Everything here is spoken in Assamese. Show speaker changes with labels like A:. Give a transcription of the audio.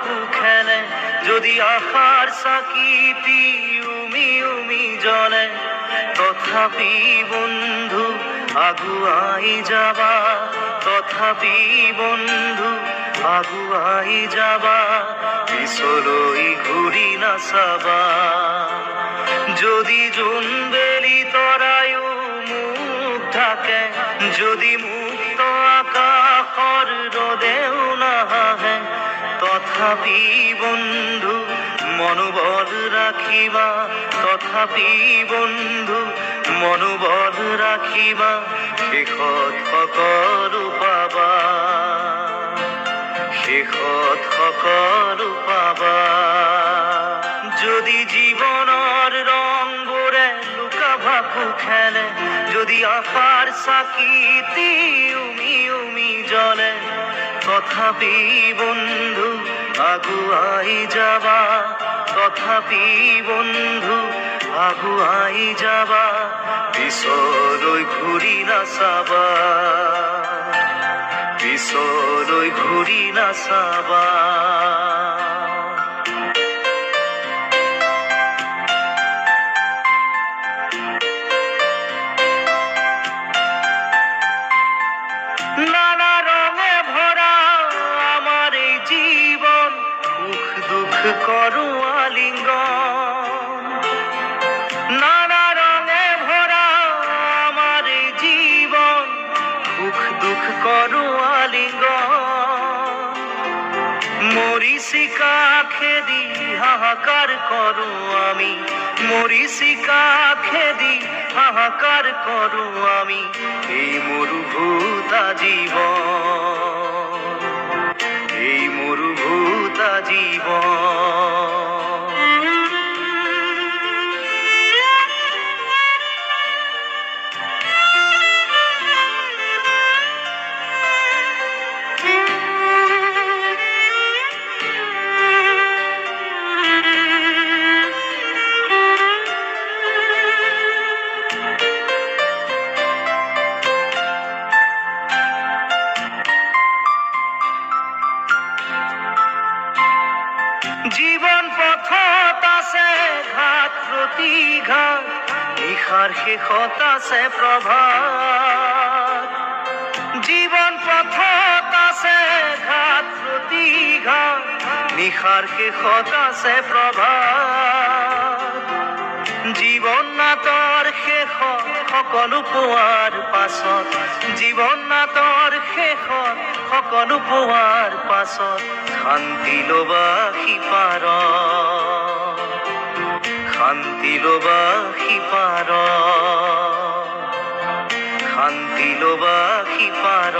A: ভাকু খেলে যদি আশাৰ চাকিটি উমি উমি জ্বলে তথাপি বন্ধু আগুৱাই যাবা তথাপি বন্ধু আগুৱাই যাবা পিছলৈ ঘূৰি নাচাবা যদি জোনবেলি তৰায়ো মুখ ঢাকে যদি মুক্ত আকাশৰ ৰদেও নাহে তথাপি বন্ধু মনোবল ৰাখিবা তথাপি বন্ধু মনোবল ৰাখিবা শেষত সকলো পাবা শেষত সকলো পাবা যদি জীৱনৰ ৰংবোৰে লুকা ভাকু খেলে যদি আশাৰ চাকিটি উমি উমি জ্বলে তথাপি বন্ধু আগুৱাই যাবা তথাপি বন্ধু আগুৱাই যাবা পিছলৈ ঘূৰি নাচাবা পিছলৈ ঘূৰি নাচাবা নানা রঙে ভরা আমার এই জীবন সুখ দুঃখ করু আলিঙ্গন নানা রঙে ভরা আমার এই জীবন সুখ দুঃখ করু আলিঙ্গন মরিচিকা খেদি হাহাকার করু আমি মরিচিকা খেদি হাহাকার করু আমি এই মরুভূতা জীবন এই মরুভূতা জীবন জীবন পথত আছে ঘাট প্ৰতিঘাট নিশাৰ শেষত আছে প্ৰভাত জীবন পথত আছে ঘাট প্ৰতিঘাট নিশাৰ শেষত আছে প্ৰভাত জীৱন নাটৰ শেষত সকলো পোৱাৰ পাছত জীৱন নাটৰ শেষত সকলো পোৱাৰ পাছত শান্তি ল'বা সিপাৰ শান্তি ল'বা সিপাৰ শান্তি ল'বা সিপাৰ